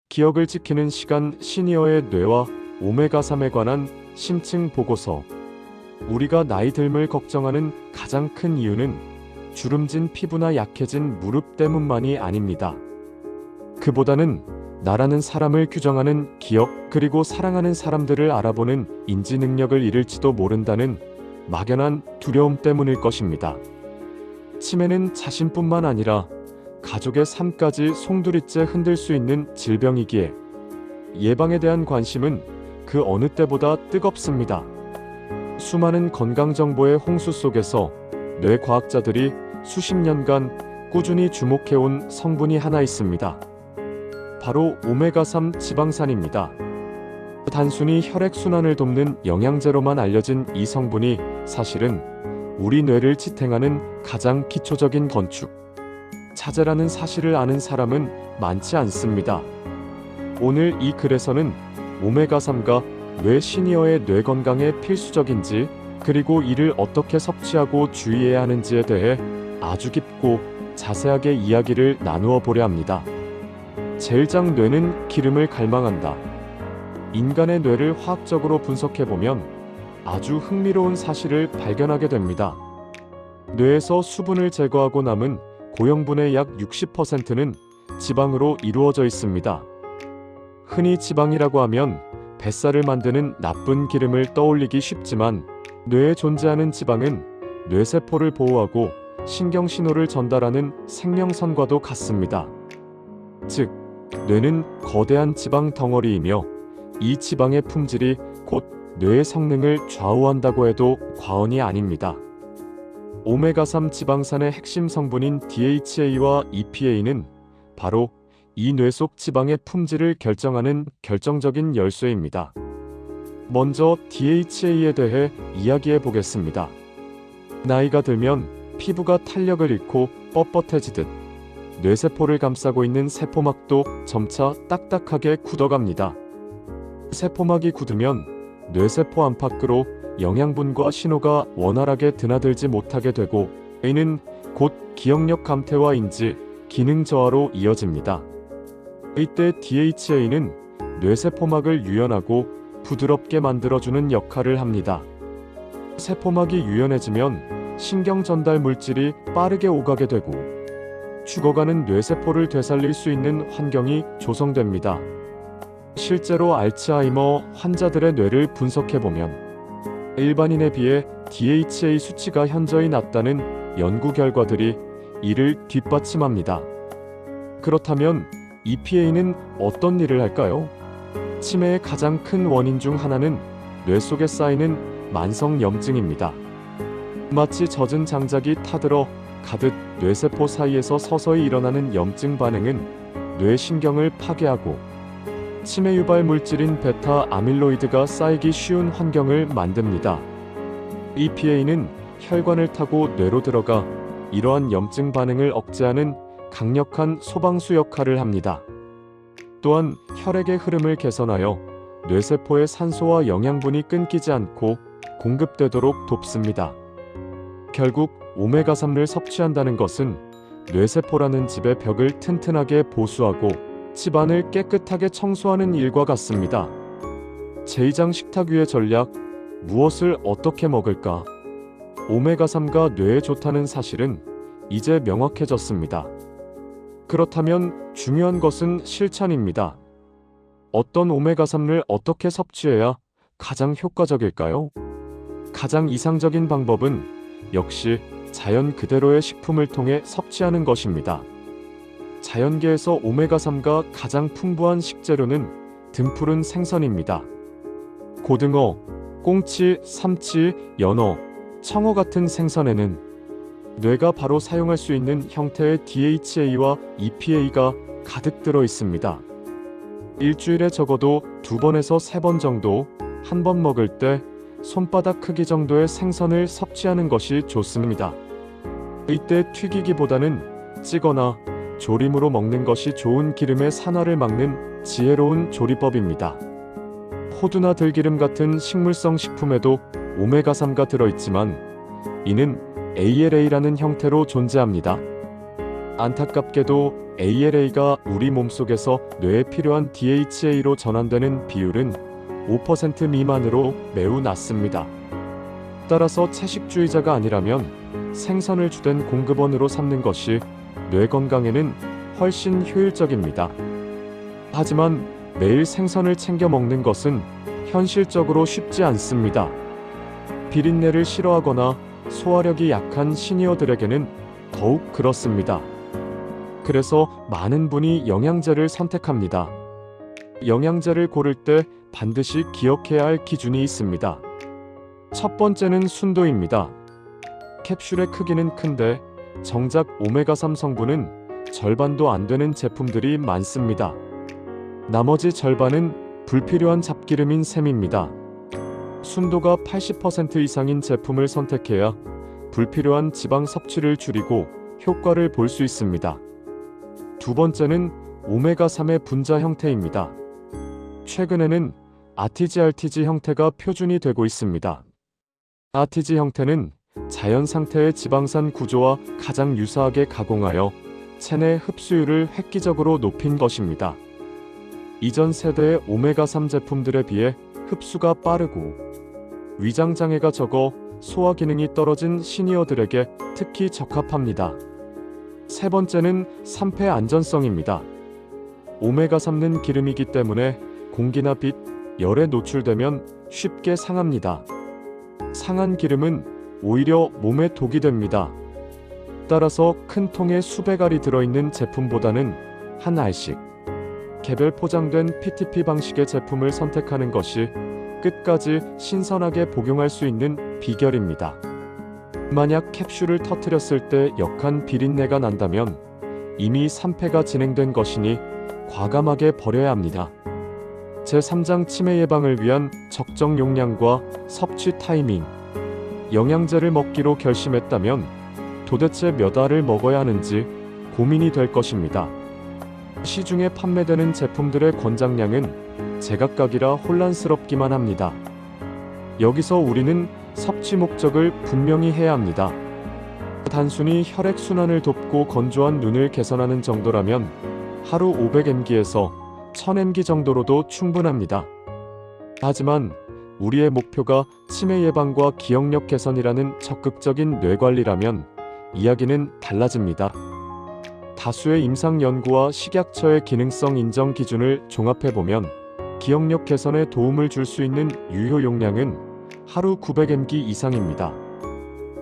기억을 지키는 시간 시니어의 뇌와 오메가3에 관한 심층 보고서. 우리가 나이 듦을 걱정하는 가장 큰 이유는 주름진 피부나 약해진 무릎 때문만이 아닙니다. 그보다는 나라는 사람을 규정하는 기억, 그리고 사랑하는 사람들을 알아보는 인지 능력을 잃을지도 모른다는 막연한 두려움 때문일 것입니다. 치매는 자신뿐만 아니라 가족의 삶까지 송두리째 흔들 수 있는 질병이기에 예방에 대한 관심은 그 어느 때보다 뜨겁습니다. 수많은 건강정보의 홍수 속에서 뇌과학자들이 수십 년간 꾸준히 주목해온 성분이 하나 있습니다. 바로 오메가3 지방산입니다. 단순히 혈액순환을 돕는 영양제로만 알려진 이 성분이 사실은 우리 뇌를 지탱하는 가장 기초적인 건축 자재라는 사실을 아는 사람은 많지 않습니다. 오늘 이 글에서는 오메가3가 왜 시니어의 뇌 건강에 필수적인지, 그리고 이를 어떻게 섭취하고 주의해야 하는지에 대해 아주 깊고 자세하게 이야기를 나누어 보려 합니다. 제1장 뇌는 기름을 갈망한다. 인간의 뇌를 화학적으로 분석해보면 아주 흥미로운 사실을 발견하게 됩니다. 뇌에서 수분을 제거하고 남은 고형분의 약 60%는 지방으로 이루어져 있습니다. 흔히 지방이라고 하면 뱃살을 만드는 나쁜 기름을 떠올리기 쉽지만 뇌에 존재하는 지방은 뇌세포를 보호하고 신경신호를 전달하는 생명선과도 같습니다. 즉, 뇌는 거대한 지방 덩어리이며 이 지방의 품질이 곧 뇌의 성능을 좌우한다고 해도 과언이 아닙니다. 오메가3 지방산의 핵심 성분인 DHA와 EPA는 바로 이 뇌 속 지방의 품질을 결정하는 결정적인 열쇠입니다. 먼저 DHA에 대해 이야기해 보겠습니다. 나이가 들면 피부가 탄력을 잃고 뻣뻣해지듯 뇌세포를 감싸고 있는 세포막도 점차 딱딱하게 굳어갑니다. 세포막이 굳으면 뇌세포 안팎으로 영양분과 신호가 원활하게 드나들지 못하게 되고 이는 곧 기억력 감퇴와 인지, 기능 저하로 이어집니다. 이때 DHA는 뇌세포막을 유연하고 부드럽게 만들어주는 역할을 합니다. 세포막이 유연해지면 신경 전달 물질이 빠르게 오가게 되고 죽어가는 뇌세포를 되살릴 수 있는 환경이 조성됩니다. 실제로 알츠하이머 환자들의 뇌를 분석해보면 일반인에 비해 DHA 수치가 현저히 낮다는 연구 결과들이 이를 뒷받침합니다. 그렇다면 EPA는 어떤 일을 할까요? 치매의 가장 큰 원인 중 하나는 뇌 속에 쌓이는 만성 염증입니다. 마치 젖은 장작이 타들어 가듯 뇌세포 사이에서 서서히 일어나는 염증 반응은 뇌신경을 파괴하고 치매 유발 물질인 베타 아밀로이드가 쌓이기 쉬운 환경을 만듭니다. EPA는 혈관을 타고 뇌로 들어가 이러한 염증 반응을 억제하는 강력한 소방수 역할을 합니다. 또한 혈액의 흐름을 개선하여 뇌세포의 산소와 영양분이 끊기지 않고 공급되도록 돕습니다. 결국 오메가3를 섭취한다는 것은 뇌세포라는 집의 벽을 튼튼하게 보수하고 집안을 깨끗하게 청소하는 일과 같습니다. 제2장 식탁 위의 전략, 무엇을 어떻게 먹을까? 오메가3가 뇌에 좋다는 사실은 이제 명확해졌습니다. 그렇다면 중요한 것은 실천입니다. 어떤 오메가3를 어떻게 섭취해야 가장 효과적일까요? 가장 이상적인 방법은 역시 자연 그대로의 식품을 통해 섭취하는 것입니다. 자연계에서 오메가3가 가장 풍부한 식재료는 등푸른 생선입니다. 고등어, 꽁치, 삼치, 연어, 청어 같은 생선에는 뇌가 바로 사용할 수 있는 형태의 DHA와 EPA가 가득 들어 있습니다. 일주일에 적어도 2번에서 3번 정도, 한 번 먹을 때 손바닥 크기 정도의 생선을 섭취하는 것이 좋습니다. 이때 튀기기보다는 찌거나 조림으로 먹는 것이 좋은 기름의 산화를 막는 지혜로운 조리법입니다. 호두나 들기름 같은 식물성 식품에도 오메가3가 들어있지만 이는 ALA라는 형태로 존재합니다. 안타깝게도 ALA가 우리 몸속에서 뇌에 필요한 DHA로 전환되는 비율은 5% 미만으로 매우 낮습니다. 따라서 채식주의자가 아니라면 생선을 주된 공급원으로 삼는 것이 뇌 건강에는 훨씬 효율적입니다. 하지만 매일 생선을 챙겨 먹는 것은 현실적으로 쉽지 않습니다. 비린내를 싫어하거나 소화력이 약한 시니어들에게는 더욱 그렇습니다. 그래서 많은 분이 영양제를 선택합니다. 영양제를 고를 때 반드시 기억해야 할 기준이 있습니다. 첫 번째는 순도입니다. 캡슐의 크기는 큰데 정작 오메가3 성분은 절반도 안 되는 제품들이 많습니다. 나머지 절반은 불필요한 잡기름인 셈입니다. 순도가 80% 이상인 제품을 선택해야 불필요한 지방 섭취를 줄이고 효과를 볼 수 있습니다. 두 번째는 오메가3의 분자 형태입니다. 최근에는 RTG 형태가 표준이 되고 있습니다. RTG 형태는 자연 상태의 지방산 구조와 가장 유사하게 가공하여 체내 흡수율을 획기적으로 높인 것입니다. 이전 세대의 오메가3 제품들에 비해 흡수가 빠르고 위장 장애가 적어 소화 기능이 떨어진 시니어들에게 특히 적합합니다. 세 번째는 산패 안전성입니다. 오메가3는 기름이기 때문에 공기나 빛, 열에 노출되면 쉽게 상합니다. 상한 기름은 오히려 몸에 독이 됩니다. 따라서 큰 통에 수백 알이 들어있는 제품보다는 한 알씩 개별 포장된 PTP 방식의 제품을 선택하는 것이 끝까지 신선하게 복용할 수 있는 비결입니다. 만약 캡슐을 터뜨렸을 때 역한 비린내가 난다면 이미 산패가 진행된 것이니 과감하게 버려야 합니다. 제3장 치매 예방을 위한 적정 용량과 섭취 타이밍, 영양제를 먹기로 결심했다면 도대체 몇 알을 먹어야 하는지 고민이 될 것입니다. 시중에 판매되는 제품들의 권장량은 제각각이라 혼란스럽기만 합니다. 여기서 우리는 섭취 목적을 분명히 해야 합니다. 단순히 혈액순환을 돕고 건조한 눈을 개선하는 정도라면 하루 500mg에서 1000mg 정도로도 충분합니다. 하지만 우리의 목표가 치매 예방과 기억력 개선이라는 적극적인 뇌관리라면 이야기는 달라집니다. 다수의 임상 연구와 식약처의 기능성 인정 기준을 종합해보면 기억력 개선에 도움을 줄 수 있는 유효 용량은 하루 900mg 이상입니다.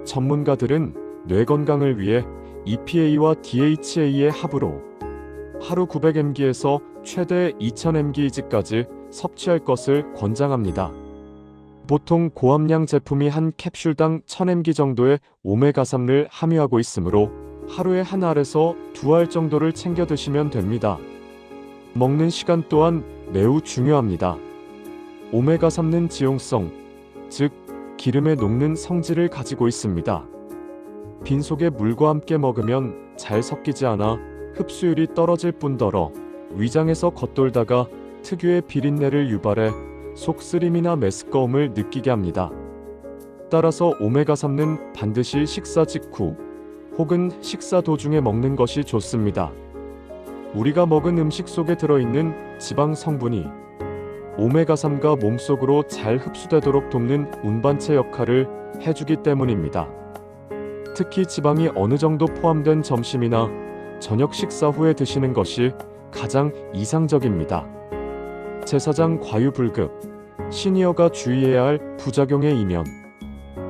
전문가들은 뇌 건강을 위해 EPA와 DHA의 합으로 하루 900mg에서 최대 2000mg까지 섭취할 것을 권장합니다. 보통 고함량 제품이 한 캡슐당 1000mg 정도의 오메가3를 함유하고 있으므로 하루에 한 알에서 두 알 정도를 챙겨 드시면 됩니다. 먹는 시간 또한 매우 중요합니다. 오메가3는 지용성, 즉 기름에 녹는 성질을 가지고 있습니다. 빈속에 물과 함께 먹으면 잘 섞이지 않아 흡수율이 떨어질 뿐더러 위장에서 겉돌다가 특유의 비린내를 유발해 속쓰림이나 메스꺼움을 느끼게 합니다. 따라서 오메가3는 반드시 식사 직후 혹은 식사 도중에 먹는 것이 좋습니다. 우리가 먹은 음식 속에 들어있는 지방 성분이 오메가3가 몸속으로 잘 흡수되도록 돕는 운반체 역할을 해주기 때문입니다. 특히 지방이 어느 정도 포함된 점심이나 저녁 식사 후에 드시는 것이 가장 이상적입니다. 제4장 과유불급, 시니어가 주의해야 할 부작용의 이면.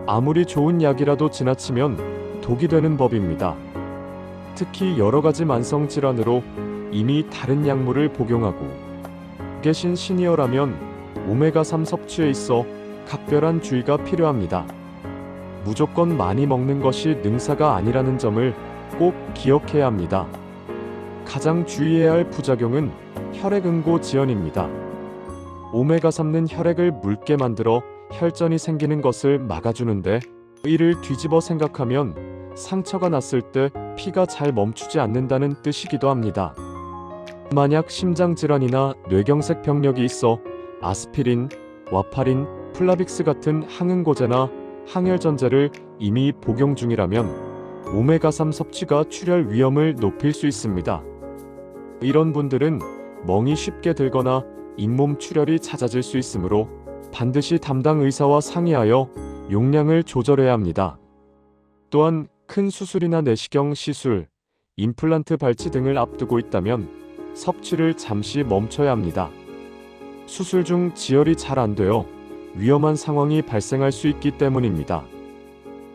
아무리 좋은 약이라도 지나치면 독이 되는 법입니다. 특히 여러가지 만성질환으로 이미 다른 약물을 복용하고 계신 시니어라면 오메가3 섭취에 있어 각별한 주의가 필요합니다. 무조건 많이 먹는 것이 능사가 아니라는 점을 꼭 기억해야 합니다. 가장 주의해야 할 부작용은 혈액응고 지연입니다. 오메가3는 혈액을 묽게 만들어 혈전이 생기는 것을 막아주는데 이를 뒤집어 생각하면 상처가 났을 때 피가 잘 멈추지 않는다는 뜻이기도 합니다. 만약 심장질환이나 뇌경색 병력이 있어 아스피린, 와파린, 플라빅스 같은 항응고제나 항혈전제를 이미 복용 중이라면 오메가3 섭취가 출혈 위험을 높일 수 있습니다. 이런 분들은 멍이 쉽게 들거나 잇몸 출혈이 잦아질 수 있으므로 반드시 담당 의사와 상의하여 용량을 조절해야 합니다. 또한 큰 수술이나 내시경 시술, 임플란트 발치 등을 앞두고 있다면 섭취를 잠시 멈춰야 합니다. 수술 중 지혈이 잘 안 되어 위험한 상황이 발생할 수 있기 때문입니다.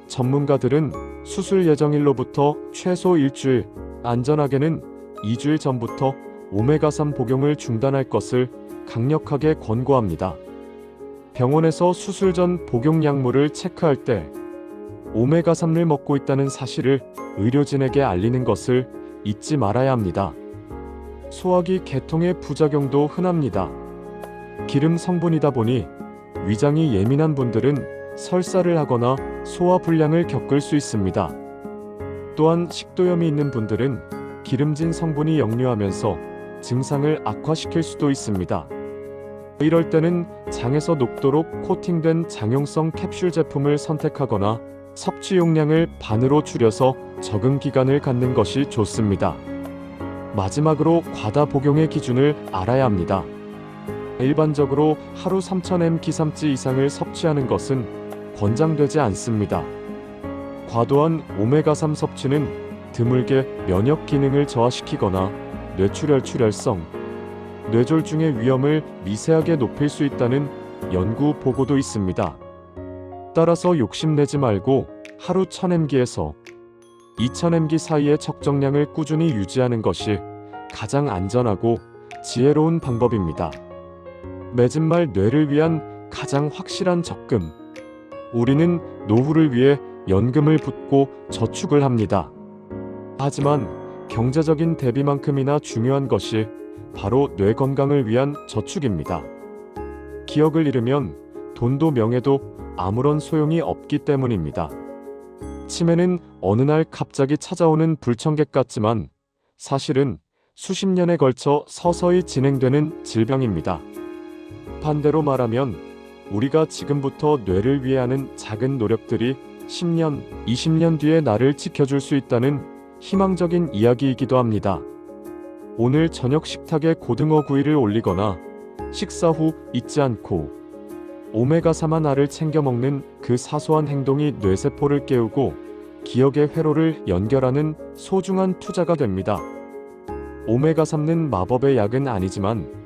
전문가들은 수술 예정일로부터 최소 일주일, 안전하게는 2주일 전부터 오메가3 복용을 중단할 것을 강력하게 권고합니다. 병원에서 수술 전 복용 약물을 체크할 때 오메가3를 먹고 있다는 사실을 의료진에게 알리는 것을 잊지 말아야 합니다. 소화기 계통의 부작용도 흔합니다. 기름 성분이다 보니 위장이 예민한 분들은 설사를 하거나 소화 불량을 겪을 수 있습니다. 또한 식도염이 있는 분들은 기름진 성분이 역류하면서 증상을 악화시킬 수도 있습니다. 이럴 때는 장에서 녹도록 코팅된 장용성 캡슐 제품을 선택하거나 섭취 용량을 반으로 줄여서 적응 기간을 갖는 것이 좋습니다. 마지막으로 과다 복용의 기준을 알아야 합니다. 일반적으로 하루 3000mg 기삼찌 이상을 섭취하는 것은 권장되지 않습니다. 과도한 오메가3 섭취는 드물게 면역 기능을 저하시키거나 뇌출혈, 출혈성, 뇌졸중의 위험을 미세하게 높일 수 있다는 연구 보고도 있습니다. 따라서 욕심내지 말고 하루 1000mg에서 2000mg 사이의 적정량을 꾸준히 유지하는 것이 가장 안전하고 지혜로운 방법입니다. 맺은 말 뇌를 위한 가장 확실한 적금. 우리는 노후를 위해 연금을 붓고 저축을 합니다. 하지만 경제적인 대비만큼이나 중요한 것이 바로 뇌 건강을 위한 저축입니다. 기억을 잃으면 돈도 명예도 아무런 소용이 없기 때문입니다. 치매는 어느 날 갑자기 찾아오는 불청객 같지만 사실은 수십 년에 걸쳐 서서히 진행되는 질병입니다. 반대로 말하면 우리가 지금부터 뇌를 위해 하는 작은 노력들이 10년, 20년 뒤에 나를 지켜줄 수 있다는 희망적인 이야기이기도 합니다. 오늘 저녁 식탁에 고등어 구이를 올리거나 식사 후 잊지 않고 오메가3 하나를 챙겨 먹는 그 사소한 행동이 뇌세포를 깨우고 기억의 회로를 연결하는 소중한 투자가 됩니다. 오메가3는 마법의 약은 아니지만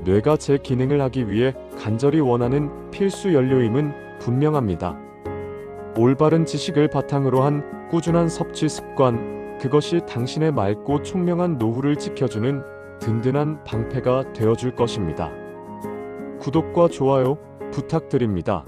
뇌가 제 기능을 하기 위해 간절히 원하는 필수 연료임은 분명합니다. 올바른 지식을 바탕으로 한 꾸준한 섭취 습관, 그것이 당신의 맑고 총명한 노후를 지켜주는 든든한 방패가 되어줄 것입니다. 구독과 좋아요 부탁드립니다.